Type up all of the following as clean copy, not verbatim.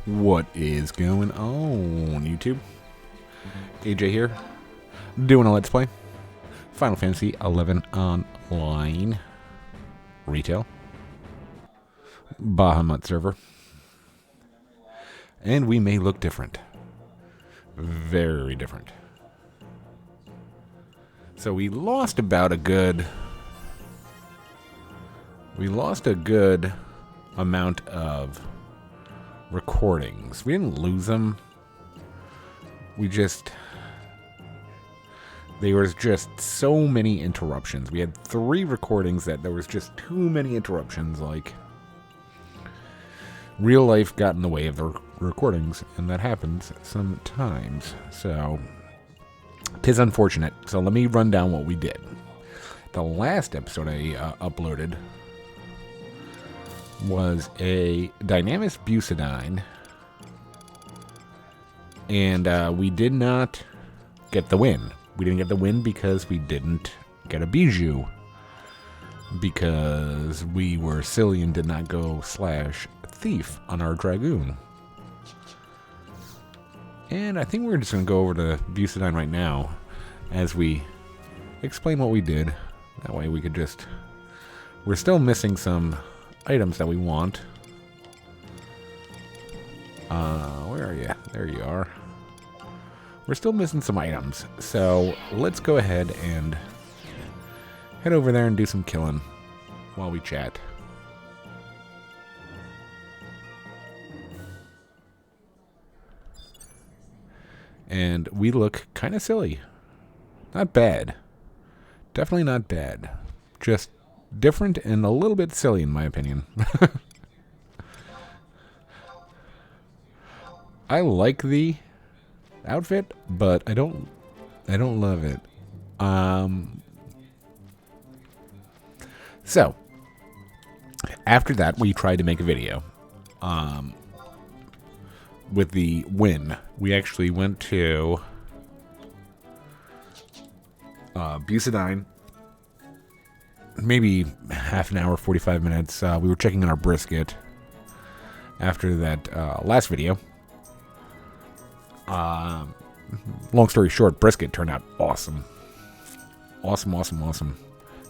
What is going on, YouTube? AJ here, doing a Let's Play Final Fantasy XI Online Retail Bahamut server. And we may look different. Very different. So we lost about a good... amount of recordings. We didn't lose them. There was just so many interruptions. We had 3 recordings that there was just too many interruptions. Like, real life got in the way of the recordings, and that happens sometimes. So, 'tis unfortunate. So let me run down what we did. The last episode I uploaded was a Dynamis Beaucidine, and we did not get the win. We didn't get the win because we didn't get a bijou, because we were silly and did not go /thief on our Dragoon. And I think we're just going to go over to Beaucidine right now as we explain what we did. That way we could just... We're still missing some items that we want. Where are you? There you are. We're still missing some items, so let's go ahead and head over there and do some killing while we chat. And we look kind of silly. Not bad. Definitely not bad. Just different and a little bit silly, in my opinion. I like the outfit, but I don't love it. So after that, we tried to make a video. With the win, we actually went to Beaucidine. Maybe half an hour, 45 minutes. We were checking on our brisket after that last video. Long story short, brisket turned out awesome. Awesome.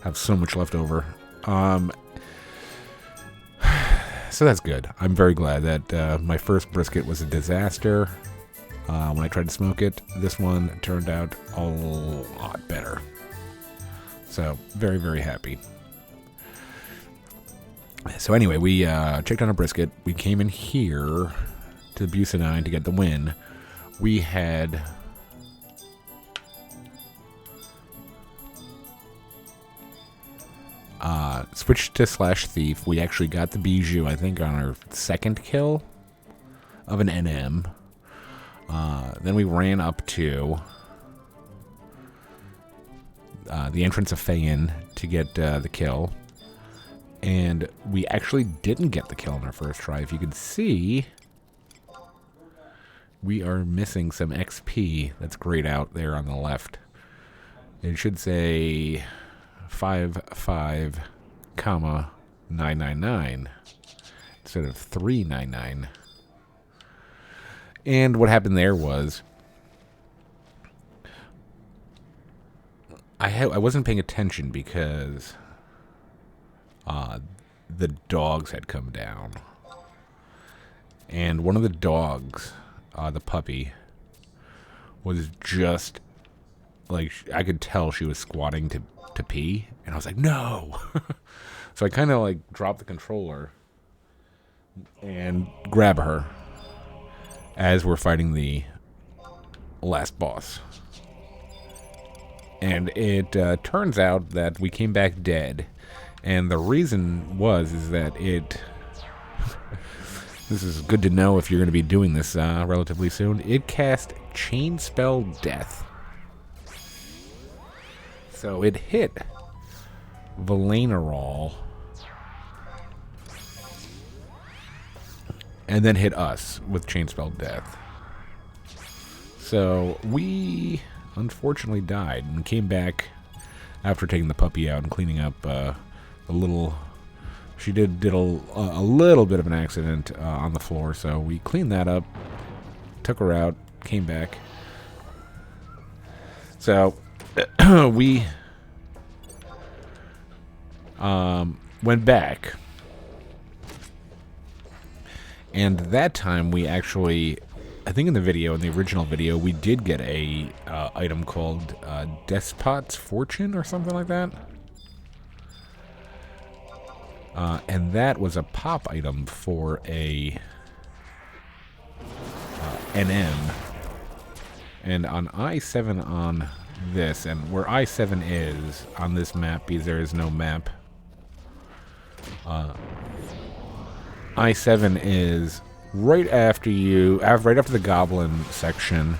Have so much left over. So that's good. I'm very glad that my first brisket was a disaster. When I tried to smoke it, this one turned out a lot better. So, very, very happy. So anyway, we checked on a brisket. We came in here to Beaucidine to get the win. We had... switched to /thief. We actually got the bijou, I think, on our second kill of an NM. Then we ran up to the entrance of Fayin to get the kill. And we actually didn't get the kill on our first try. If you can see, we are missing some XP that's grayed out there on the left. It should say 55,999 instead of 399. And what happened there was I wasn't paying attention because the dogs had come down, and one of the dogs, the puppy, was just like, I could tell she was squatting to pee, and I was like, no. So I kind of like dropped the controller and grab her as we're fighting the last boss. And it turns out that we came back dead, and the reason is that it this is good to know if you're going to be doing this relatively soon. It cast Chain Spell Death. So it hit Valenerol and then hit us with Chain Spell Death. So we unfortunately died and came back after taking the puppy out and cleaning up a little She did a little bit of an accident on the floor, so we cleaned that up, took her out, came back. So we went back, and that time we actually, I think in the original video, we did get a item called Despot's Fortune or something like that. And that was a pop item for a NM. And on I-7 on this, and where I-7 is on this map, because there is no map, I-7 is right after the Goblin section,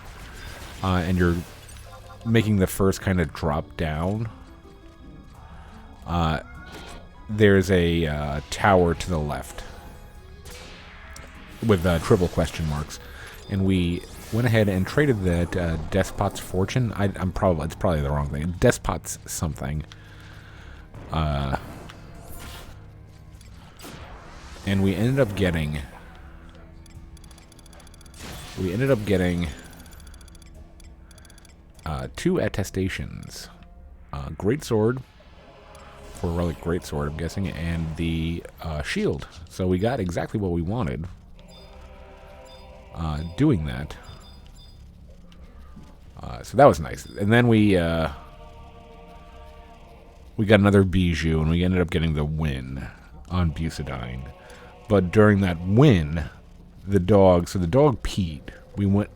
and you're making the first kind of drop down. There's a tower to the left with triple question marks, and we went ahead and traded that Despot's Fortune. It's probably the wrong thing. Despot's something. And we ended up getting two attestations. Great sword. For a relic great sword, I'm guessing, and the shield. So we got exactly what we wanted doing that. So that was nice. And then we got another bijou, and we ended up getting the win on Beaucidine. But during that win, the dog peed. We would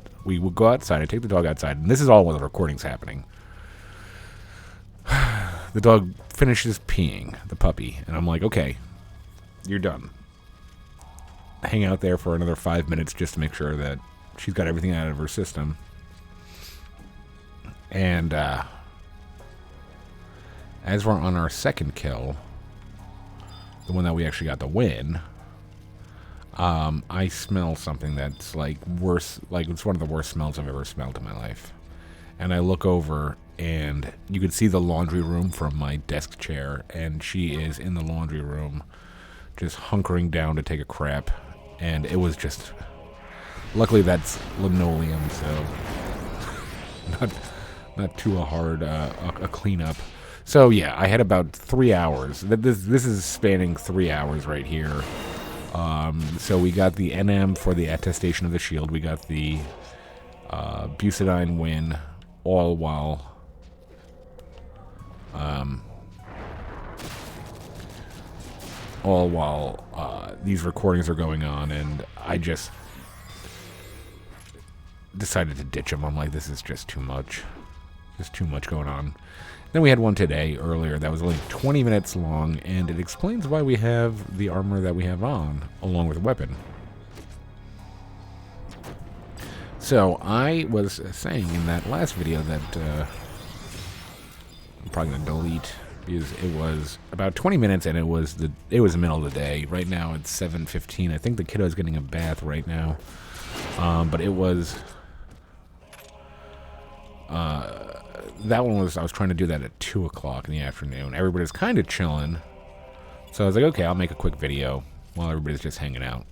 go outside, I take the dog outside, and this is all while the recording's happening. The dog finishes peeing, the puppy, and I'm like, okay, you're done. Hang out there for another 5 minutes just to make sure that she's got everything out of her system. And as we're on our second kill, the one that we actually got the win, I smell something that's like worse, like it's one of the worst smells I've ever smelled in my life. And I look over, and you could see the laundry room from my desk chair, and she is in the laundry room just hunkering down to take a crap. And it was just, luckily that's linoleum, so not too hard a cleanup. So yeah, I had about 3 hours. This is spanning 3 hours right here. So we got the NM for the attestation of the shield. We got the Beaucidine win, all while these recordings are going on, and I just decided to ditch them. I'm like, this is just too much. Just too much going on. Then we had one today, earlier, that was only 20 minutes long, and it explains why we have the armor that we have on, along with a weapon. So, I was saying in that last video that I'm probably going to delete, because it was about 20 minutes, and it was the middle of the day. Right now, it's 7:15. I think the kiddo's getting a bath right now. But it was... that one was, I was trying to do that at 2 o'clock in the afternoon. Everybody's kind of chilling. So I was like, okay, I'll make a quick video while everybody's just hanging out.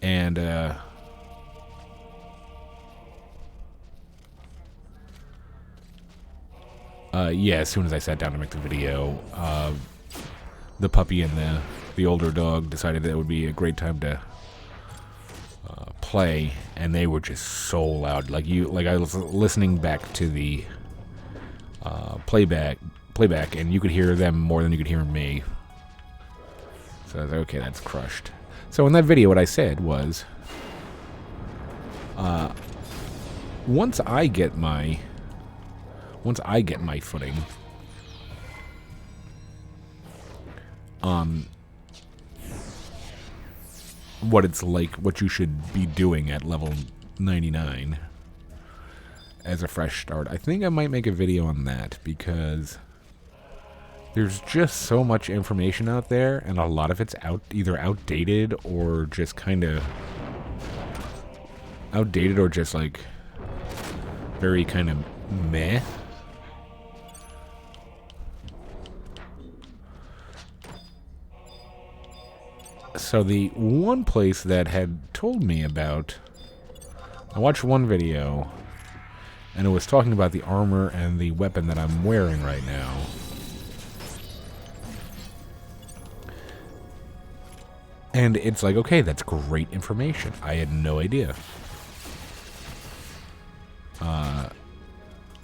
And, yeah, as soon as I sat down to make the video, the puppy and the older dog decided that it would be a great time to play, and they were just so loud. Like I was listening back to the playback, and you could hear them more than you could hear me. So I was like, okay, that's crushed. So in that video, what I said was, once I get my footing on what it's like, what you should be doing at level 99 as a fresh start, I think I might make a video on that, because there's just so much information out there, and a lot of it's either outdated or just kind of outdated, or just like very kind of meh. So the one place that had told me about, I watched one video, and it was talking about the armor and the weapon that I'm wearing right now. And it's like, okay, that's great information. I had no idea. I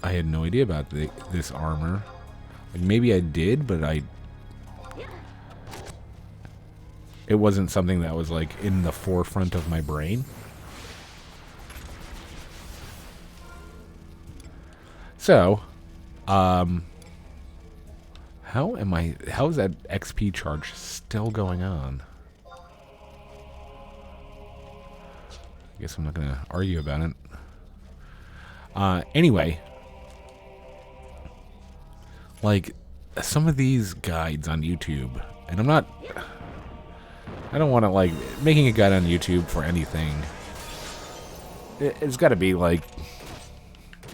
had no idea about this armor. Like, maybe I did, but it wasn't something that was, like, in the forefront of my brain. So, how's that XP charge still going on? I guess I'm not gonna argue about it. Anyway, like, some of these guides on YouTube, and I don't want to, like, making a guide on YouTube for anything, it's got to be, like,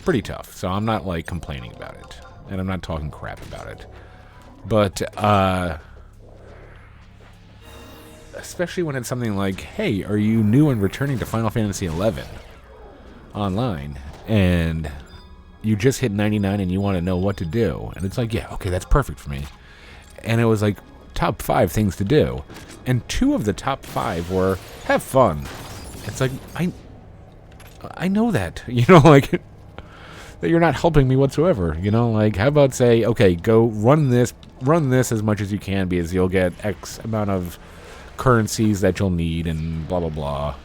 pretty tough. So I'm not, like, complaining about it, and I'm not talking crap about it. But, especially when it's something like, hey, are you new and returning to Final Fantasy XI online, and you just hit 99 and you want to know what to do? And it's like, yeah, okay, that's perfect for me. And it was like, top 5 things to do. And 2 of the top 5 were, have fun. It's like, I know that, you know, like, that you're not helping me whatsoever, you know, like, how about say, okay, go run this as much as you can, because you'll get X amount of currencies that you'll need, and blah, blah, blah.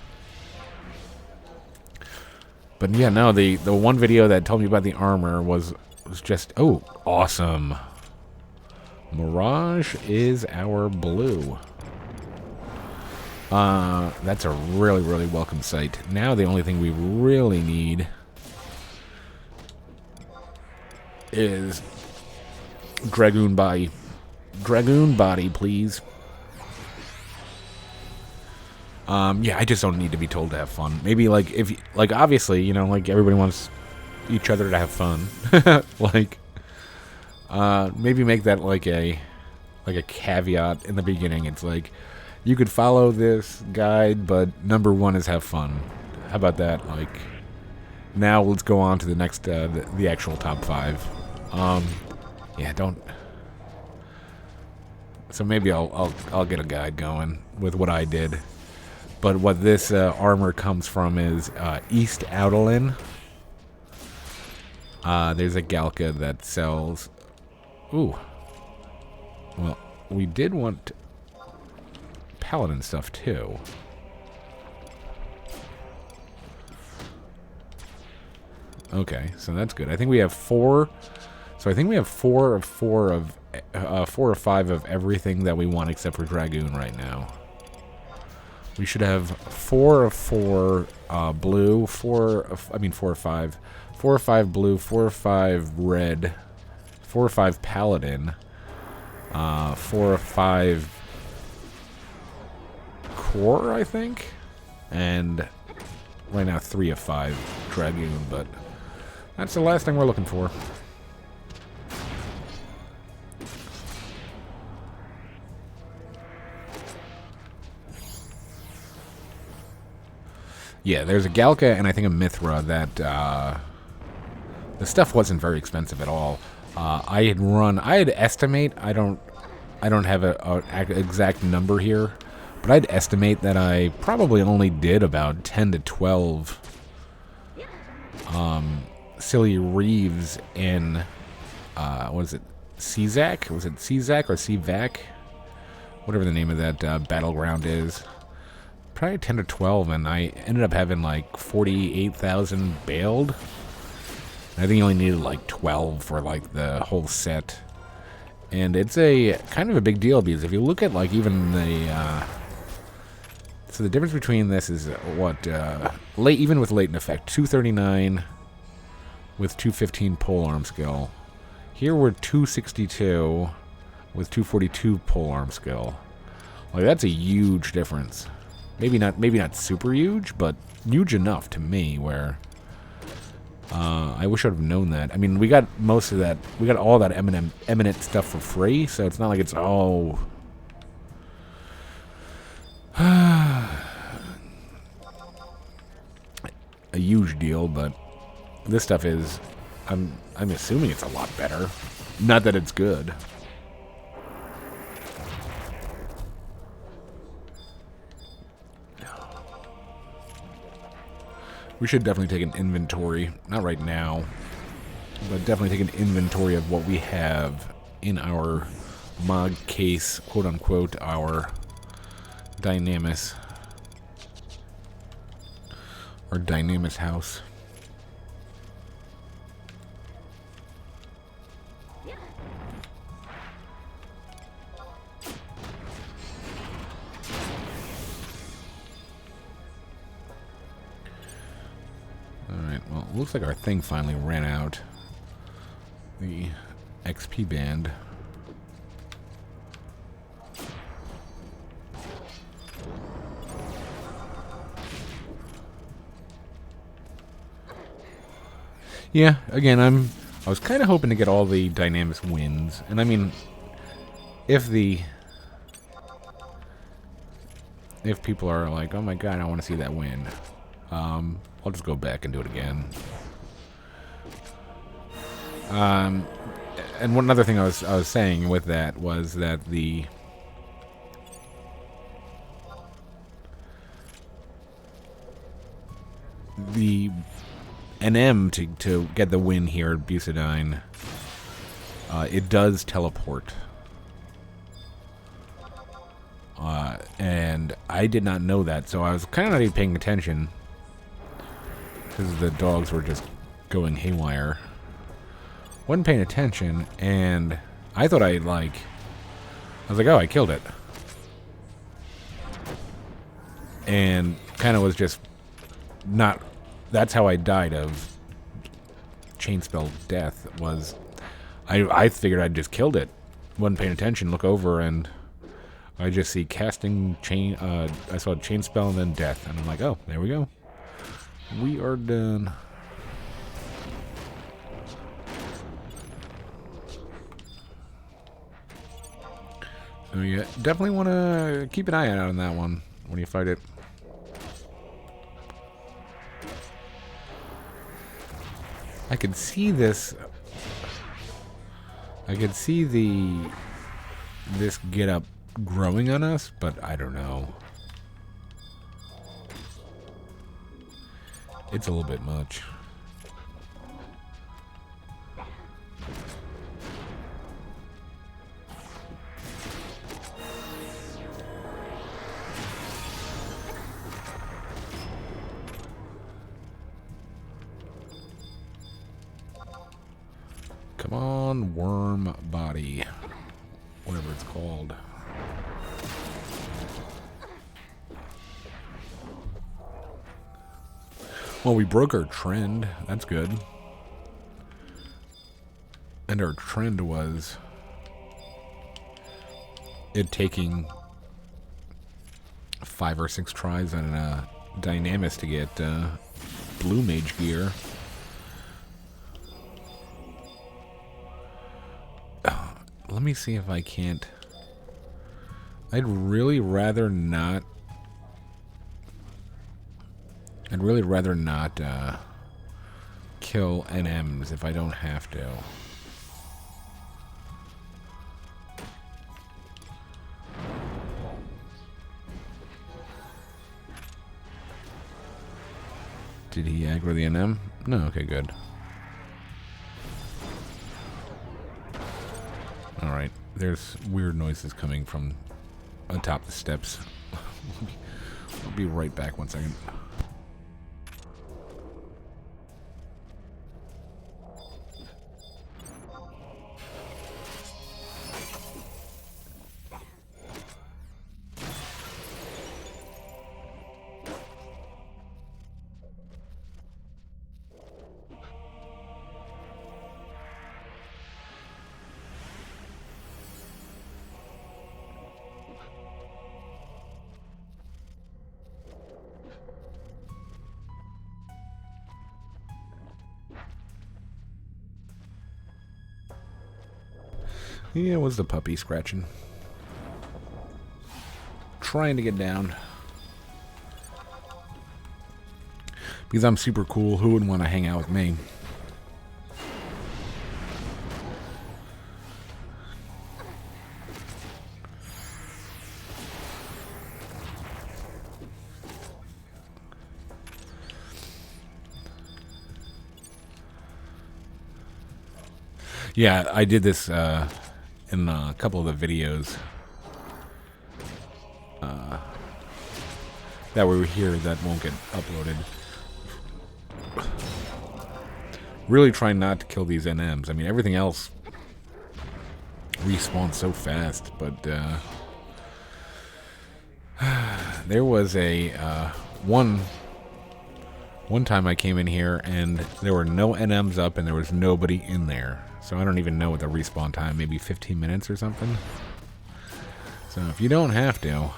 But yeah, no, the one video that told me about the armor was just, oh, awesome. Mirage is our blue. That's a really, really welcome sight. Now the only thing we really need is Dragoon body. Dragoon body, please. Yeah, I just don't need to be told to have fun. Maybe, like, if, like, obviously, you know, like, everybody wants each other to have fun. Like, maybe make that, like a caveat in the beginning. It's like, you could follow this guide, but number 1 is have fun. How about that? Like, now let's go on to the next, the actual top 5. Yeah, don't. So maybe I'll get a guide going with what I did. But what this armor comes from is East Outerlin. There's a Galka that sells. Ooh. Well, we did want Paladin stuff too. Okay, so that's good. I think we have 4. So I think we have 4 of 4 or 5 of everything that we want except for Dragoon right now. We should have 4 of 4 blue, 4 or 5. 4 or 5 blue, 4 or 5 red, 4 or 5 paladin, 4 or 5 core, I think, and right now 3 of 5 dragoon. But that's the last thing we're looking for. Yeah, there's a Galka and I think a Mithra that the stuff wasn't very expensive at all. I had estimate. I don't have an exact number here, but I'd estimate that I probably only did about 10 to 12 silly reeves in what is it, CZAC? Was it CZAC or CVAC? Whatever the name of that battleground is. Probably 10 to 12, and I ended up having like 48,000 bailed. I think you only needed like 12 for like the whole set. And it's a kind of a big deal because if you look at like even the so the difference between this is what late, even with latent effect, 239 with 215 polearm skill. Here we're 262 with 242 polearm skill. Like that's a huge difference. Maybe not super huge, but huge enough to me where I wish I would have known that. I mean, we got most of that. We got all that eminent stuff for free, so it's not like it's all A huge deal, but this stuff is, I'm assuming it's a lot better. Not that it's good. We should definitely take an inventory. Not right now, but definitely take an inventory of what we have in our mod case, quote unquote, our Dynamis. Our Dynamis house. Alright, well, it looks like our thing finally ran out. The XP band. Yeah, again, I was kind of hoping to get all the Dynamis wins. And I mean, if people are like, oh my god, I want to see that win, I'll just go back and do it again. And one other thing I was saying with that was that the NM to get the win here at Beaucidine, it does teleport. And I did not know that, so I was kind of not even paying attention because the dogs were just going haywire. Wasn't paying attention, and I thought I was like, oh, I killed it. And kind of was just not, that's how I died of chain spell death, was I figured I'd just killed it. Wasn't paying attention, look over, and I just see casting chain, I saw chain spell and then death, and I'm like, oh, there we go. We are done. So you definitely want to keep an eye out on that one when you fight it. I could see this. I could see this get up growing on us, but I don't know. It's a little bit much. Come on, worm body. Whatever it's called. Well, we broke our trend. That's good. And our trend was it taking 5 or 6 tries on a Dynamis to get blue mage gear. Let me see if I can't. I'd really rather not kill NMs if I don't have to. Did he aggro the NM? No, okay, good. Alright, there's weird noises coming from atop the steps. I'll be right back 1 second. Yeah, it was the puppy scratching. Trying to get down. Because I'm super cool, who wouldn't want to hang out with me? Yeah, I did this in a couple of the videos that were here that won't get uploaded. Really trying not to kill these NMs. I mean, everything else respawns so fast, but there was a one time I came in here and there were no NMs up and there was nobody in there. So I don't even know what the respawn time, maybe 15 minutes or something. So if you don't have to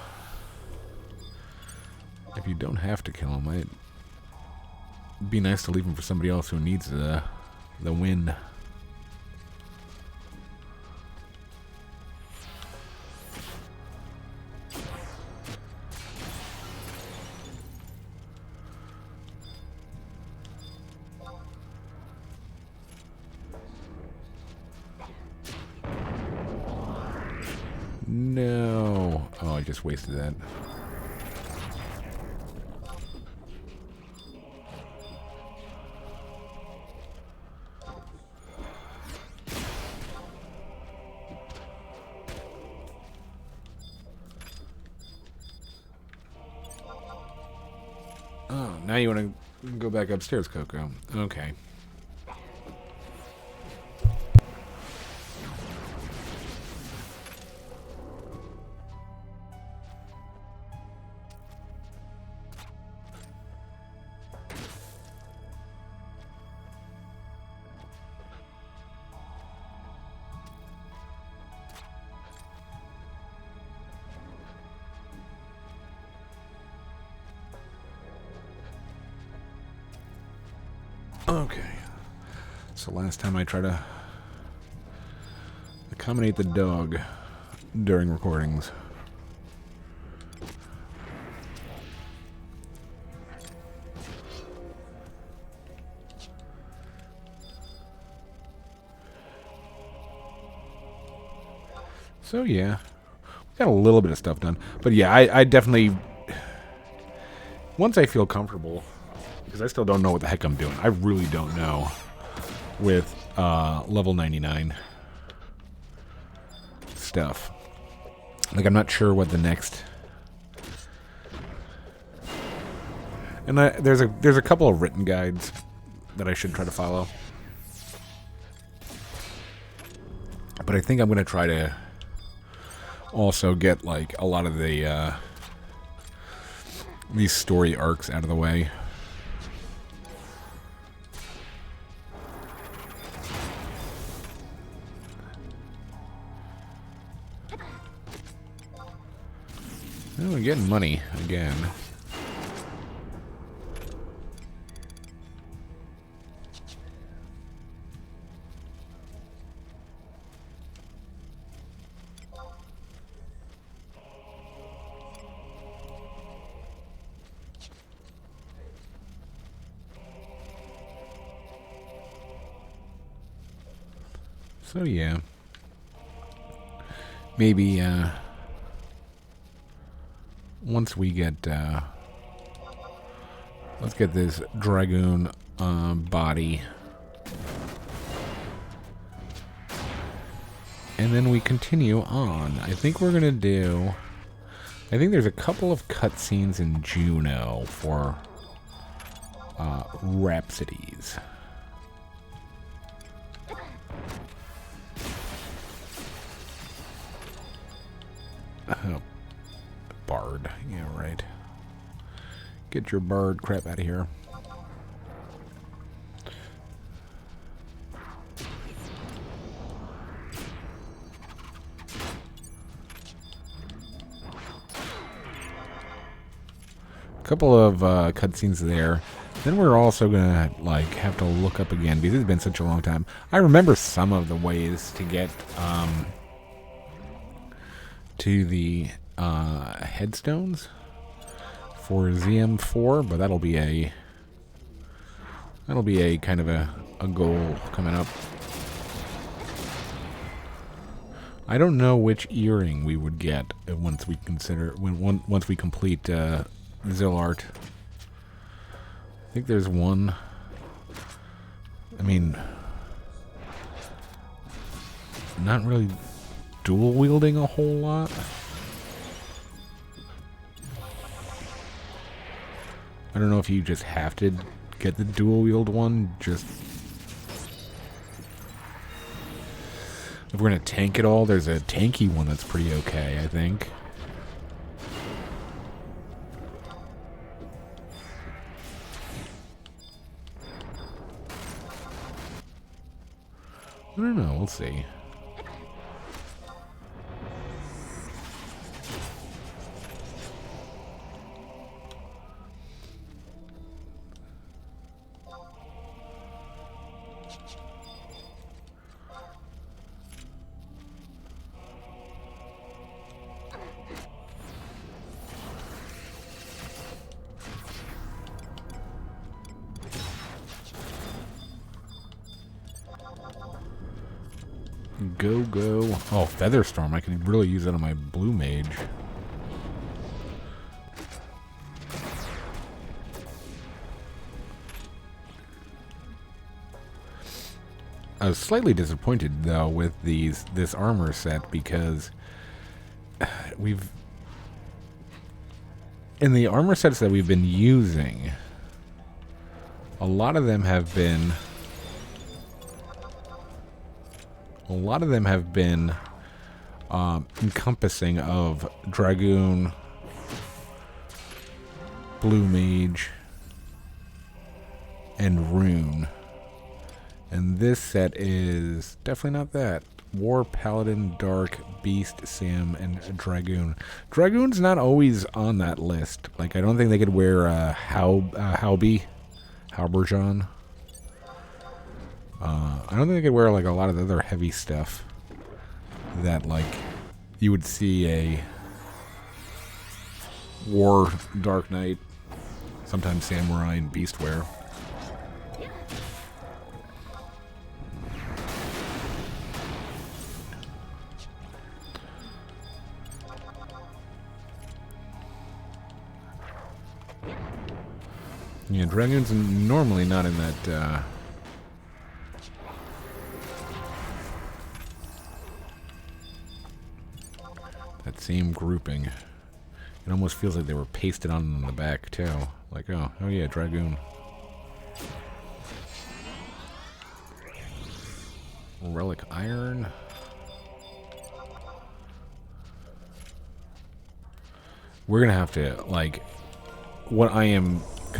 kill them, it'd be nice to leave them for somebody else who needs the win. No. Oh, I just wasted that. Oh, now you want to go back upstairs, Coco. Okay. Okay. So last time I tried to accommodate the dog during recordings. So yeah, we got a little bit of stuff done. But yeah, I definitely, once I feel comfortable, because I still don't know what the heck I'm doing. I really don't know with level 99 stuff. Like, I'm not sure what the next... And there's a couple of written guides that I should try to follow. But I think I'm going to try to also get, like, a lot of the these story arcs out of the way. Oh, we're getting money again. So yeah, maybe once we get let's get this dragoon body, and then we continue on. I think we're gonna do, I think there's a couple of cutscenes in Juno for Rhapsodies. Bard. Yeah, right. Get your bard crap out of here. Couple of cutscenes there. Then we're also gonna like have to look up again because it's been such a long time. I remember some of the ways to get to the headstones for ZM4, but that'll be a That'll be a kind of a goal coming up. I don't know which earring we would get once we once we complete Zillart. I think there's one. I mean, not really dual wielding a whole lot. I don't know if you just have to get the dual wield one. Just if we're gonna tank it all, there's a tanky one that's pretty okay, I think. I don't know, we'll see. Go, go. Oh, Featherstorm. I can really use that on my blue mage. I was slightly disappointed, though, with this armor set, because in the armor sets that we've been using, a lot of them have been encompassing of Dragoon, Blue Mage, and Rune. And this set is definitely not that. War, Paladin, Dark, Beast, Sam, and Dragoon. Dragoon's not always on that list. Like, I don't think they could wear Halberjon. I don't think they could wear, like, a lot of the other heavy stuff that, like, you would see a War, Dark Knight, sometimes Samurai, and Beast wear. Yeah, Dragoon's normally not in that, that same grouping. It almost feels like they were pasted on the back, too. Like, oh yeah, Dragoon. Relic Iron. We're gonna have to, like, what I am I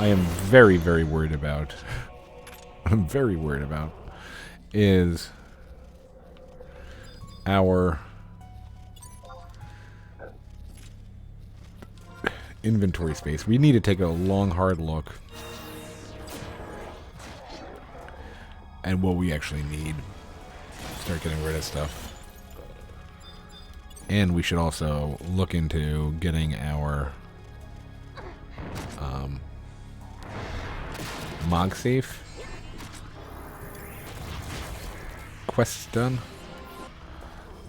am very, very worried about. I'm very worried about is our inventory space. We need to take a long, hard look at what we actually need. Start getting rid of stuff. And we should also look into getting our MogSafe quests done.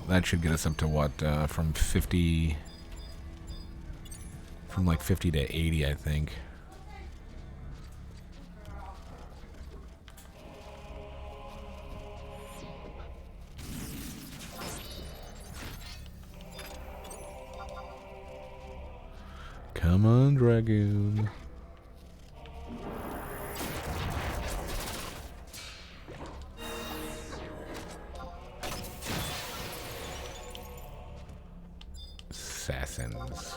That should get us up to what, from 50, from like 50 to 80, I think. Come on, Dragoon. Assassins.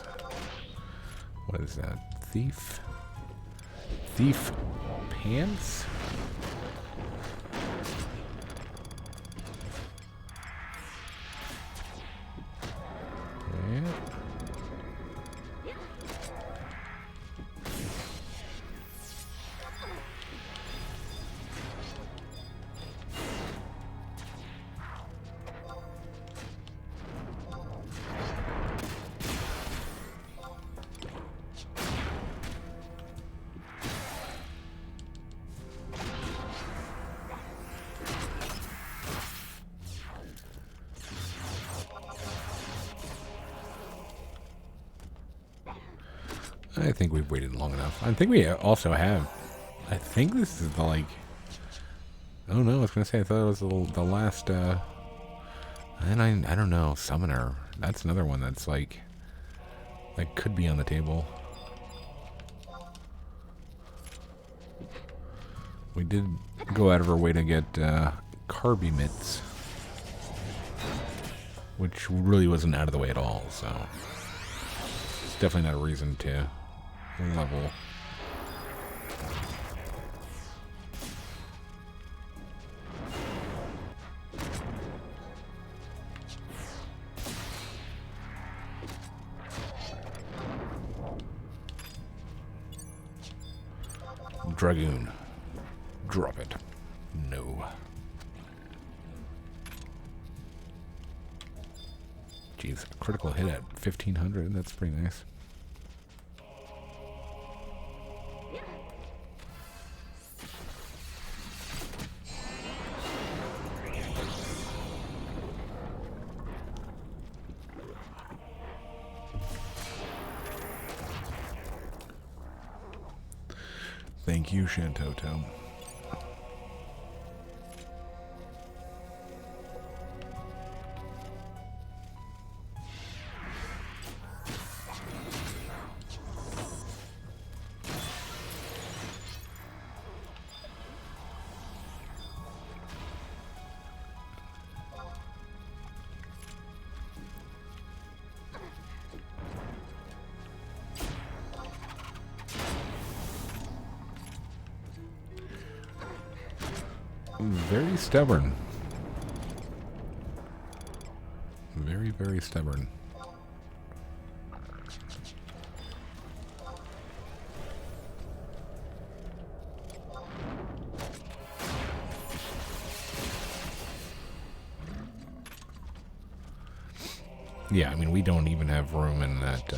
What is that? Thief? Thief pants? Yeah. I think we've waited long enough. I think we also have... I think this is the, like... Oh no, I was going to say, I thought it was the last, and I don't know, Summoner. That's another one that's, like, that could be on the table. We did go out of our way to get, Carby Mitts. Which really wasn't out of the way at all, so... It's definitely not a reason to level. Dragoon. Drop it. No. Jeez, critical hit at 1500. That's pretty nice. Thank you, Shantoto. Very stubborn. Very, very stubborn. Yeah, I mean, we don't even have room in that,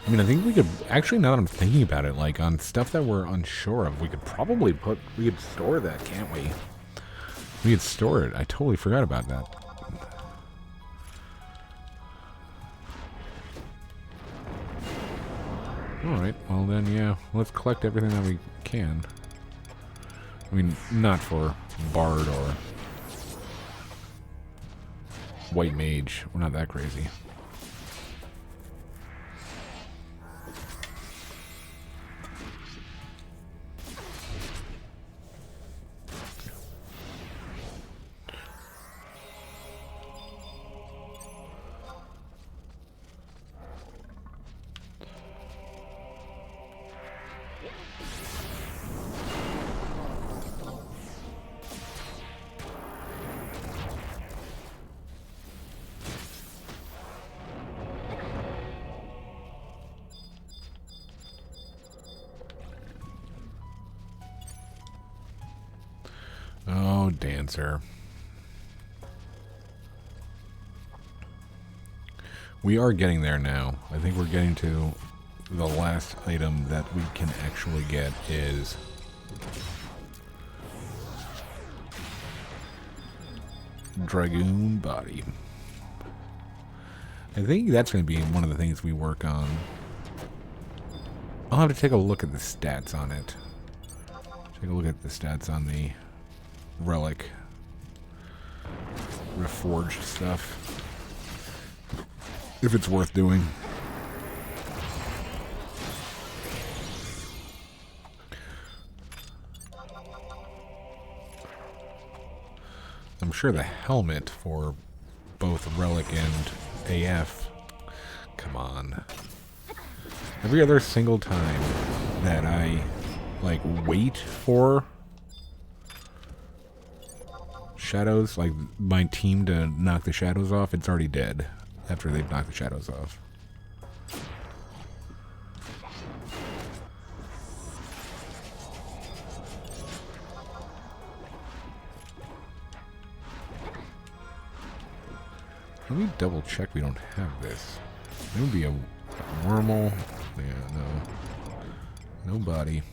I mean, I think we could, actually, now that I'm thinking about it, like, on stuff that we're unsure of, we could probably we could store that, can't we? We could store it. I totally forgot about that. Alright, well then, yeah, let's collect everything that we can. I mean, not for Bard or White Mage. We're not that crazy. Oh, Dancer. We are getting there now. I think we're getting to the last item that we can actually get is Dragoon Body. I think that's going to be one of the things we work on. I'll have to take a look at the stats on it. Take a look at the stats on the relic reforged stuff, if it's worth doing. I'm sure the helmet for both relic and AF, come on, every other single time that I like wait for shadows, like my team to knock the shadows off, it's already dead after they've knocked the shadows off. Let me double check we don't have this. It would be a Wormel. Yeah, no. No body.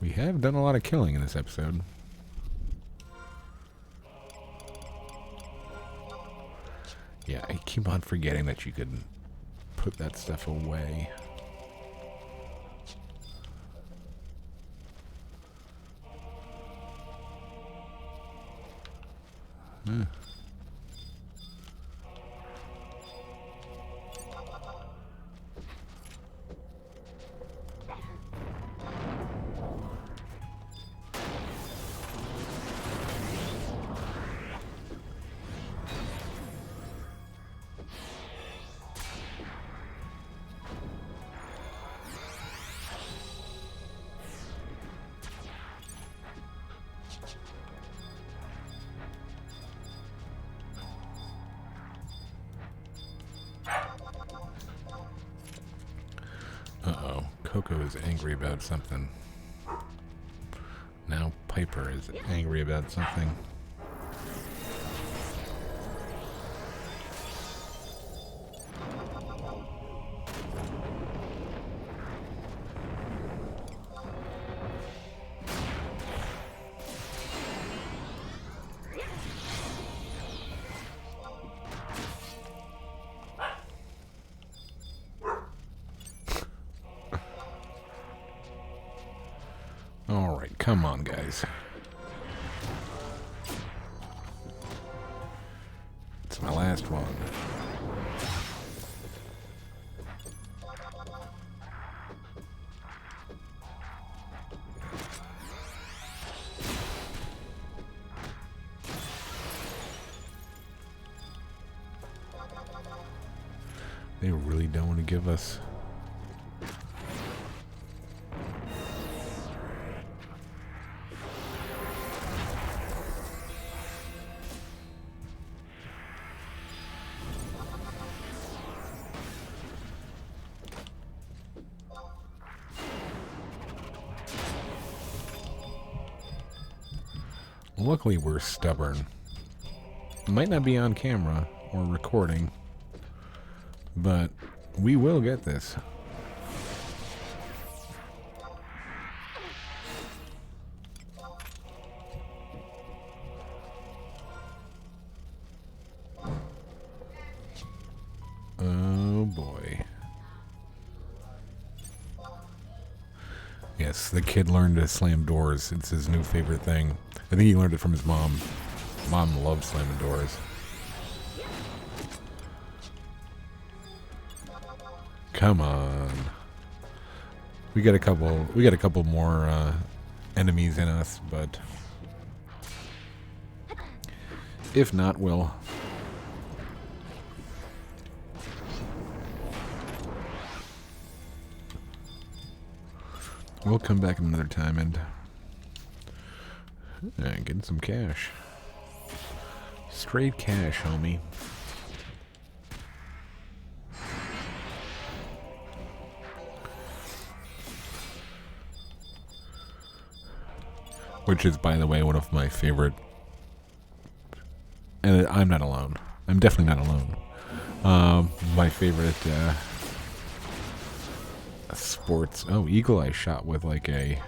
We have done a lot of killing in this episode. Yeah, I keep on forgetting that you could put that stuff away. Huh. Uh-oh. Coco is angry about something. Now Piper is angry about something. Alright, come on, guys. It's my last one. They really don't want to give us... Luckily, we're stubborn. It might not be on camera or recording, but we will get this. Oh boy. Yes, the kid learned to slam doors. It's his new favorite thing. I think he learned it from his mom. Mom loves slamming doors. Come on. We got a couple more enemies in us, but if not, we'll come back another time and get some cash. Straight cash, homie. Which is, by the way, one of my favorite. And I'm not alone. I'm definitely not alone. My favorite sports. Oh, Eagle Eye shot with like a.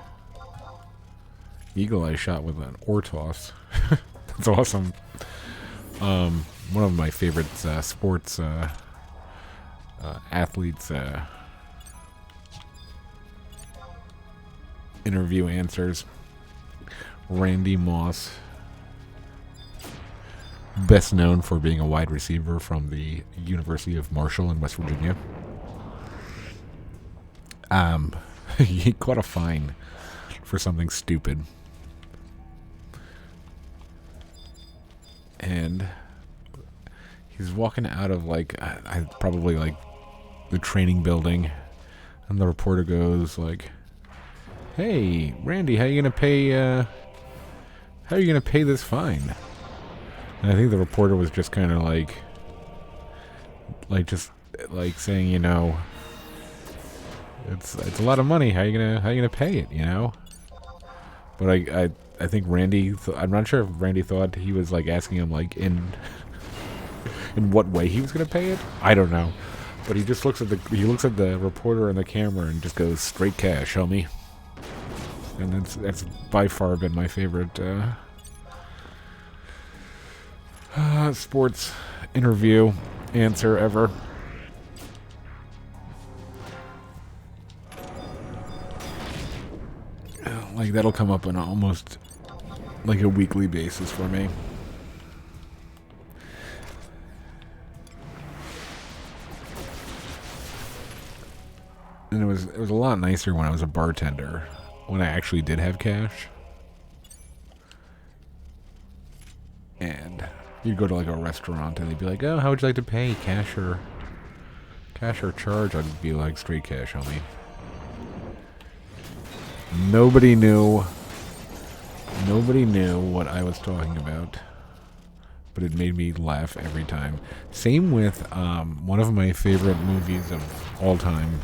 Eagle Eye shot with an Ortos. That's awesome. One of my favorite sports athletes interview answers. Randy Moss, best known for being a wide receiver from the University of Marshall in West Virginia. He caught a fine for something stupid. And he's walking out of like probably like the training building, and the reporter goes like, "Hey, Randy, how are you gonna pay this fine?" And I think the reporter was just kind of like saying, It's a lot of money. How you gonna pay it? You know. But I think Randy. I'm not sure if Randy thought he was like asking him like in what way he was gonna pay it. I don't know. But he just looks at the reporter and the camera and just goes straight cash, homie. And that's by far been my favorite sports interview answer ever. Like that'll come up on almost like a weekly basis for me. And it was a lot nicer when I was a bartender, when I actually did have cash. And you'd go to like a restaurant and they'd be like, "Oh, how would you like to pay, cash or charge?" I'd be like, "Straight cash, homie." Nobody knew what I was talking about, but it made me laugh every time. Same with one of my favorite movies of all time.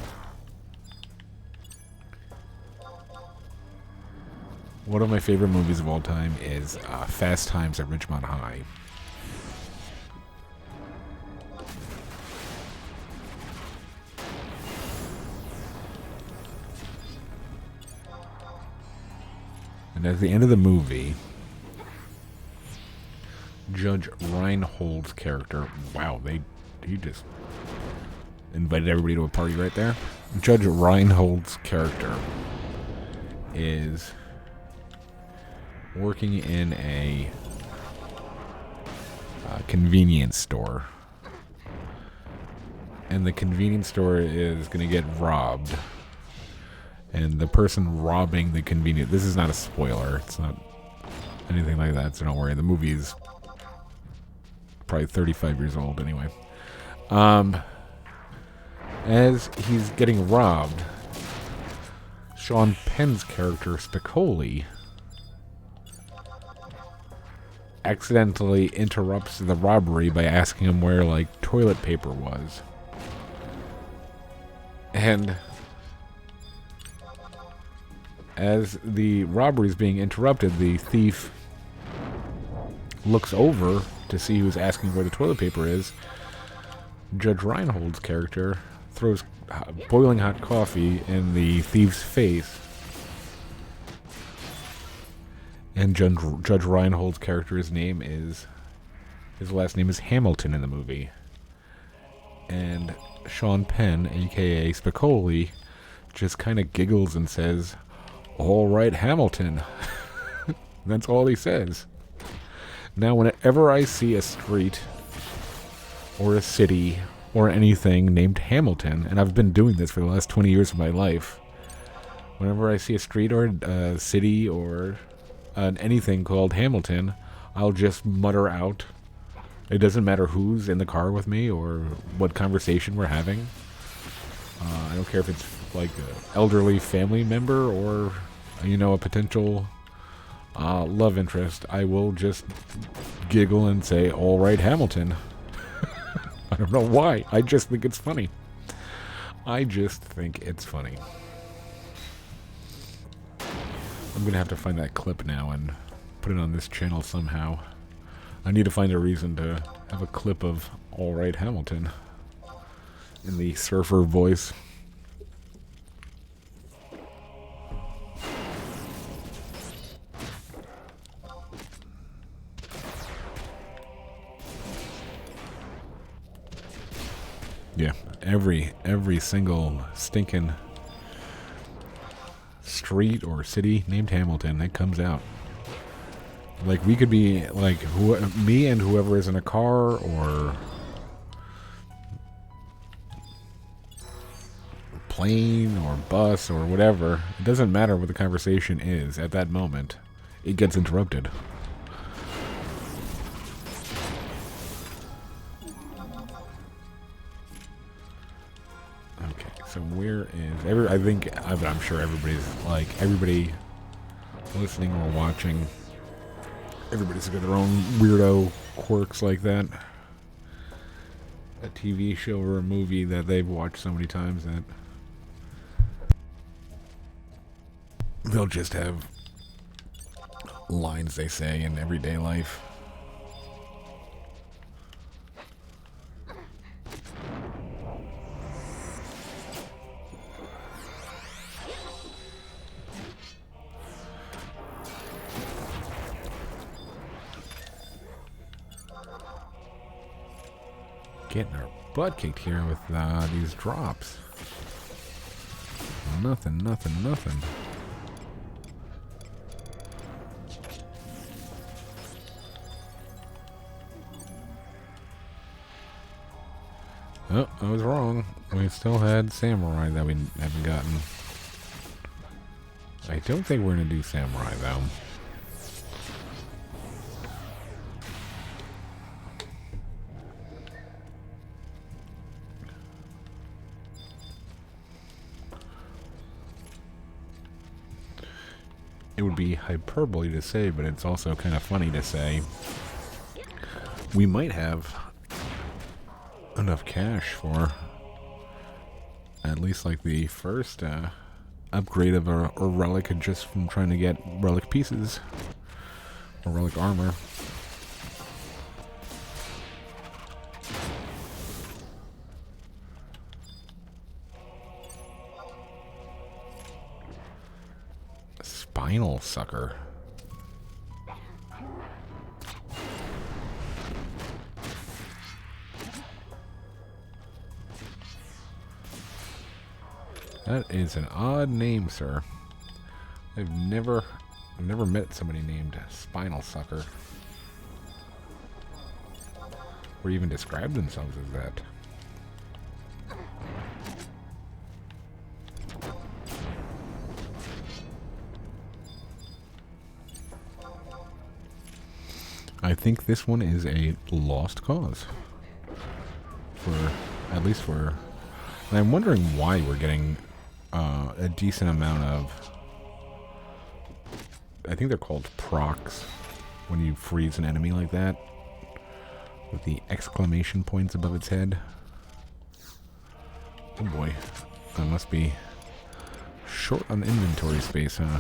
One of my favorite movies of all time is Fast Times at Ridgemont High. And at the end of the movie, Judge Reinhold's character, wow, he just invited everybody to a party right there. Judge Reinhold's character is working in a convenience store. And the convenience store is going to get robbed. And the person robbing the convenience... This is not a spoiler. It's not anything like that, so don't worry. The movie's probably 35 years old anyway. As he's getting robbed, Sean Penn's character, Spicoli, accidentally interrupts the robbery by asking him where, like, toilet paper was. And as the robbery is being interrupted, the thief looks over to see who's asking where the toilet paper is. Judge Reinhold's character throws boiling hot coffee in the thief's face. And Judge Reinhold's character's name is... His last name is Hamilton in the movie. And Sean Penn, a.k.a. Spicoli, just kind of giggles and says, "All right, Hamilton." That's all he says. Now, whenever I see a street or a city or anything named Hamilton, and I've been doing this for the last 20 years of my life, whenever I see a street or a city or anything called Hamilton, I'll just mutter out. It doesn't matter who's in the car with me or what conversation we're having. I don't care if it's like an elderly family member or, a potential love interest. I will just giggle and say, "All right, Hamilton." I don't know why. I just think it's funny. I'm going to have to find that clip now and put it on this channel somehow. I need to find a reason to have a clip of "All right, Hamilton" in the surfer voice. Yeah, every single stinking street or city named Hamilton, it comes out. Like, we could be, like, me and whoever is in a car or plane or bus or whatever. It doesn't matter what the conversation is at that moment. It gets interrupted. Okay, so where is... I'm sure everybody listening or watching... Everybody's got their own weirdo quirks like that. A TV show or a movie that they've watched so many times that they'll just have lines they say in everyday life. Getting our butt kicked here with these drops. Nothing, nothing, nothing. Oh, I was wrong. We still had Samurai that we haven't gotten. I don't think we're going to do Samurai, though. It would be hyperbole to say, but it's also kind of funny to say. We might have enough cash for at least like the first upgrade of a relic just from trying to get relic pieces or relic armor. Spinal sucker. That is an odd name, sir. I've never met somebody named Spinal Sucker. Or even describe themselves as that. I think this one is a lost cause. At least for... And I'm wondering why we're getting a decent amount of... I think they're called procs. When you freeze an enemy like that. With the exclamation points above its head. Oh boy. That must be short on inventory space, huh?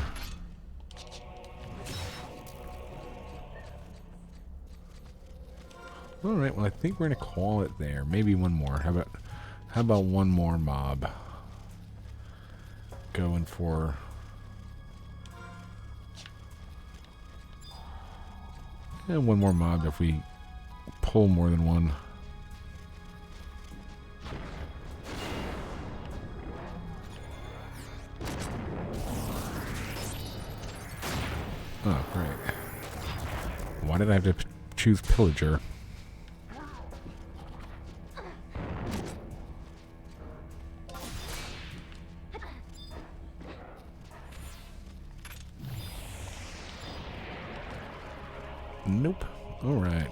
Alright, well I think we're gonna call it there. Maybe one more. How about one more mob? Going for... Yeah, one more mob if we pull more than one. Oh, great. Why did I have to choose Pillager? Nope. Alright.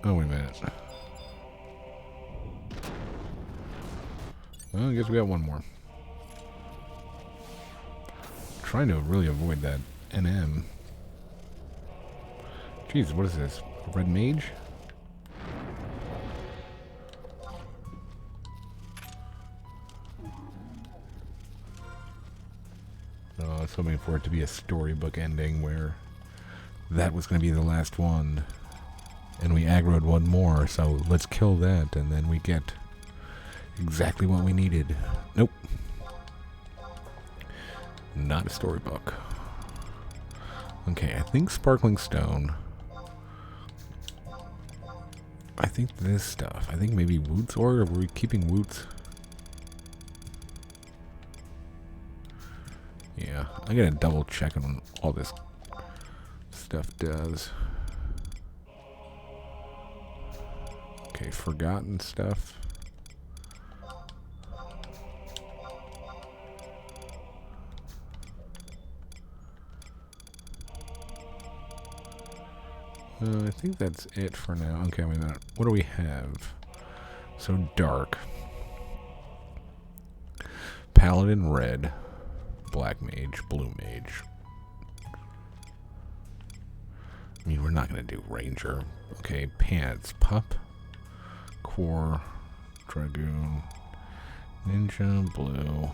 Oh, wait a minute. Well, I guess we got one more. Trying to really avoid that NM. Jeez, what is this? Red Mage? I was hoping for it to be a storybook ending where that was going to be the last one. And we aggroed one more, so let's kill that, and then we get exactly what we needed. Nope. Not a storybook. Okay, I think Sparkling Stone. I think this stuff. I think maybe Woot's Ore, or were we keeping Woot's? Yeah, I gotta double check on all this stuff does. Okay, forgotten stuff. I think that's it for now. Okay, wait a minute. What do we have? So dark. Paladin red. Black mage, blue mage. I mean, we're not going to do ranger. Okay, pants, pup, core, dragoon, ninja, blue.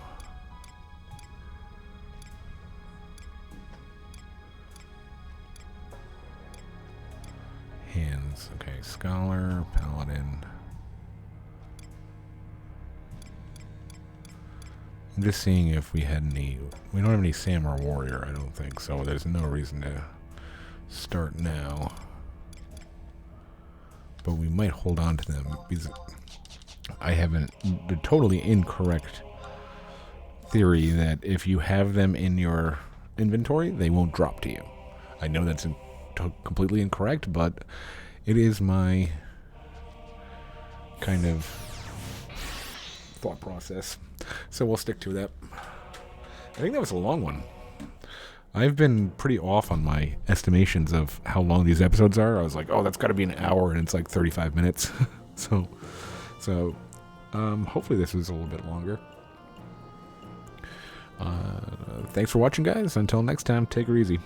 things. Okay, Scholar, Paladin. I'm just seeing if we had any... We don't have any Sam or Warrior, I don't think, so there's no reason to start now. But we might hold on to them, because I have the totally incorrect theory that if you have them in your inventory, they won't drop to you. I know that's completely incorrect, but it is my kind of thought process. So we'll stick to that. I think that was a long one. I've been pretty off on my estimations of how long these episodes are. I was like, oh, that's got to be an hour, and it's like 35 minutes. so hopefully this is a little bit longer. Thanks for watching, guys. Until next time, take her easy.